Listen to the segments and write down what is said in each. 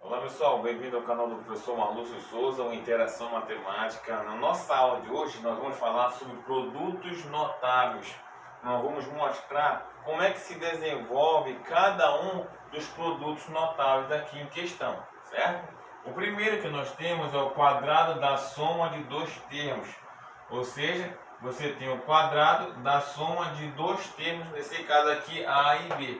Olá pessoal, bem-vindo ao canal do professor Marlúcio Souza, uma interação matemática. Na nossa aula de hoje nós vamos falar sobre produtos notáveis. Nós vamos mostrar como é que se desenvolve cada um dos produtos notáveis aqui em questão, certo? O primeiro que nós temos é o quadrado da soma de dois termos, ou seja, você tem o quadrado da soma de dois termos, nesse caso aqui A e B.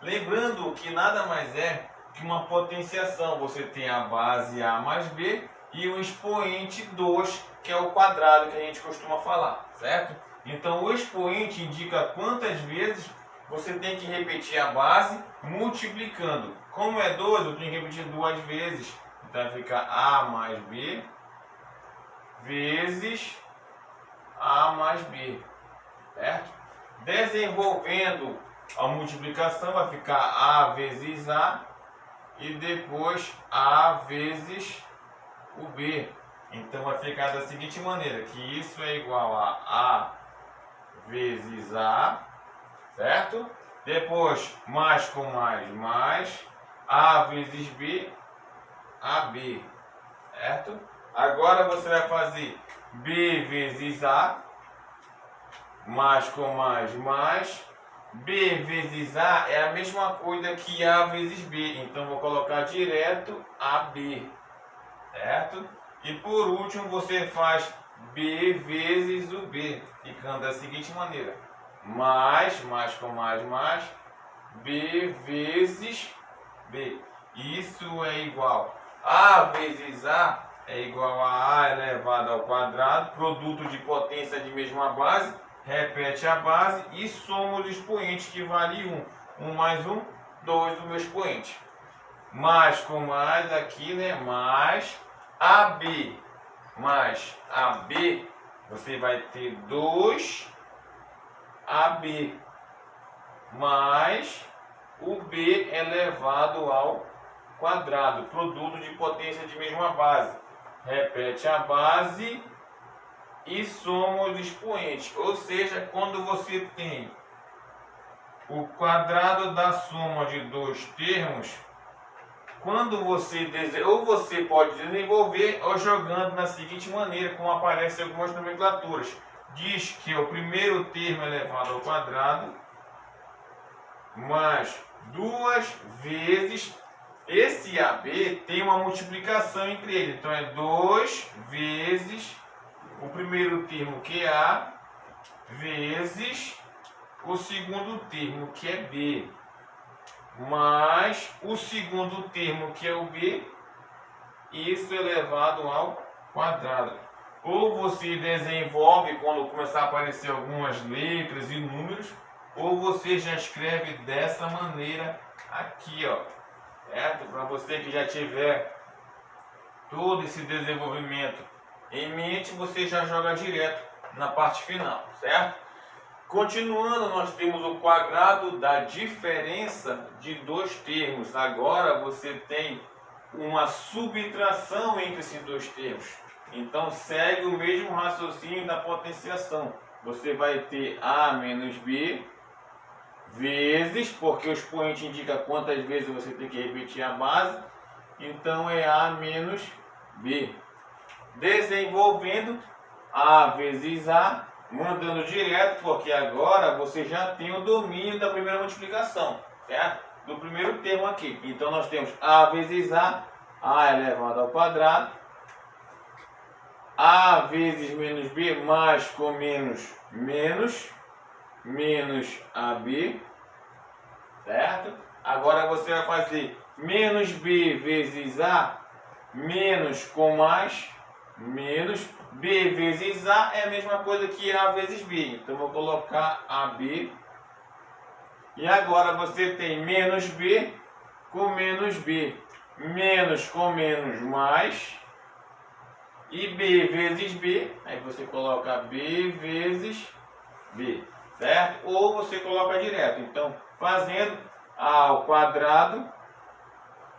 Lembrando que nada mais é que uma potenciação, você tem a base A mais B e o expoente 2, que é o quadrado que a gente costuma falar, certo? Então o expoente indica quantas vezes você tem que repetir a base multiplicando. Como é 2, eu tenho que repetir duas vezes, então vai ficar A mais B vezes A mais B, certo? Desenvolvendo a multiplicação vai ficar A vezes A e depois A vezes o B. Então vai ficar da seguinte maneira, que isso é igual a A vezes A, certo? Depois mais com mais, A vezes B, AB, certo? Agora você vai fazer B vezes A, mais com mais, B vezes A é a mesma coisa que A vezes B, então vou colocar direto AB, certo? E por último você faz B vezes o B, ficando da seguinte maneira, mais com mais, B vezes B. Isso é igual a vezes A é igual a A elevado ao quadrado, produto de potência de mesma base, repete a base e soma os expoentes, que vale 1. 1 mais 1, 2 do meu expoente. Mais com mais aqui, né? Mais AB. Mais AB, você vai ter 2AB. Mais o B elevado ao quadrado, produto de potência de mesma base. Repete a base e soma os expoentes, ou seja, quando você tem o quadrado da soma de dois termos, quando você ou você pode desenvolver ou jogando na seguinte maneira, como aparece em algumas nomenclaturas. Diz que é o primeiro termo elevado ao quadrado mais duas vezes esse AB tem uma multiplicação entre eles, então é 2 vezes o primeiro termo, que é A, vezes o segundo termo, que é B, mais o segundo termo, que é o B, isso elevado ao quadrado. Ou você desenvolve quando começar a aparecer algumas letras e números, ou você já escreve dessa maneira aqui, ó, certo? Para você que já tiver todo esse desenvolvimento em mente, você já joga direto na parte final, certo? Continuando, nós temos o quadrado da diferença de dois termos. Agora você tem uma subtração entre esses dois termos. Então segue o mesmo raciocínio da potenciação. Você vai ter A menos B vezes, porque o expoente indica quantas vezes você tem que repetir a base, então é A menos B. Desenvolvendo A vezes A, mandando direto, porque agora você já tem o domínio da primeira multiplicação, certo? Do primeiro termo aqui. Então nós temos A vezes A elevado ao quadrado, A vezes menos B, mais com menos, menos AB, certo? Agora você vai fazer menos B vezes A, menos com mais, menos B vezes A é a mesma coisa que A vezes B. Então vou colocar AB. E agora você tem menos B com menos B, menos com menos mais, e B vezes B, aí você coloca B vezes B, certo? Ou você coloca direto. Então, fazendo A ao quadrado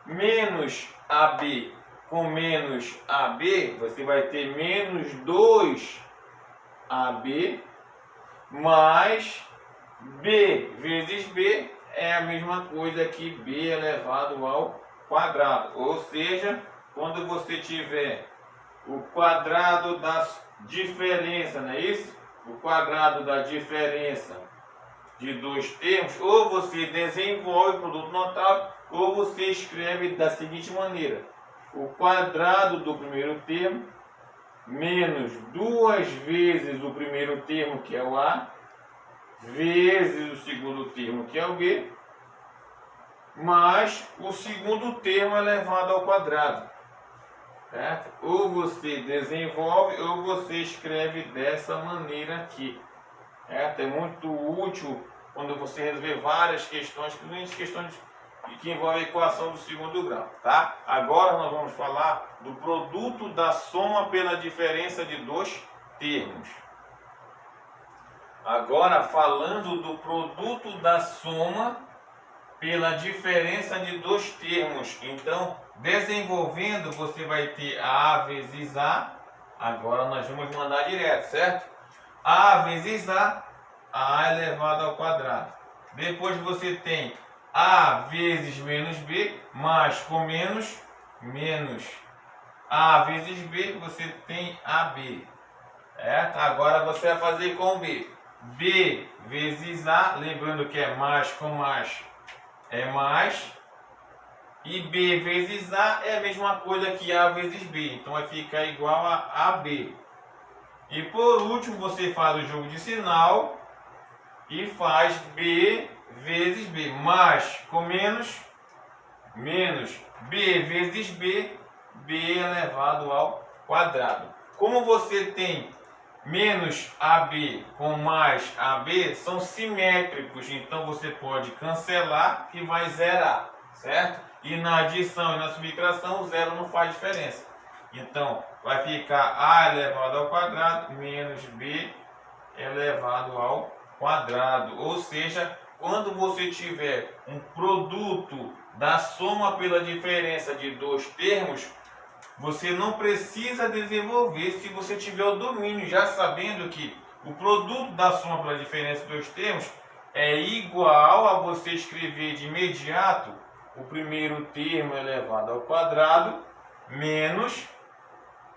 menos AB com menos AB, você vai ter menos 2AB mais B vezes B é a mesma coisa que B elevado ao quadrado. Ou seja, quando você tiver o quadrado da diferença, não é isso? O quadrado da diferença de dois termos, ou você desenvolve o produto notável, ou você escreve da seguinte maneira: o quadrado do primeiro termo menos duas vezes o primeiro termo, que é o A, vezes o segundo termo, que é o B, mais o segundo termo elevado ao quadrado. Certo? Ou você desenvolve ou você escreve dessa maneira aqui. Certo? É muito útil quando você resolver várias questões, principalmente questões que envolvem a equação do segundo grau. Tá? Agora nós vamos falar do produto da soma pela diferença de dois termos. Agora falando do produto da soma pela diferença de dois termos. Então, desenvolvendo, você vai ter A vezes A. Agora nós vamos mandar direto, certo? A vezes A elevado ao quadrado. Depois você tem A vezes menos B, mais com menos, menos A vezes B, você tem AB. Certo? Agora você vai fazer com B. B vezes A, lembrando que é mais com mais é mais, e B vezes A é a mesma coisa que A vezes B, então vai ficar igual a AB. E por último você faz o jogo de sinal e faz B vezes B, mais com menos, menos B vezes B, B elevado ao quadrado. Como você tem menos AB com mais AB são simétricos, então você pode cancelar que vai zerar, certo? E na adição e na subtração o zero não faz diferença. Então vai ficar A elevado ao quadrado menos B elevado ao quadrado. Ou seja, quando você tiver um produto da soma pela diferença de dois termos, você não precisa desenvolver se você tiver o domínio, já sabendo que o produto da soma pela diferença dos termos é igual a você escrever de imediato o primeiro termo elevado ao quadrado menos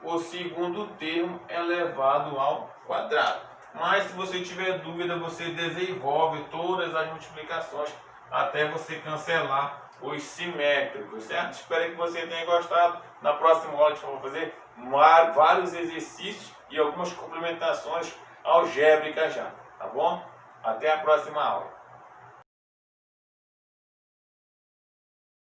o segundo termo elevado ao quadrado. Mas se você tiver dúvida, você desenvolve todas as multiplicações até você cancelar os simétricos, certo? Espero que você tenha gostado. Na próxima aula a gente vai fazer vários exercícios e algumas complementações algébricas já, tá bom? Até a próxima aula.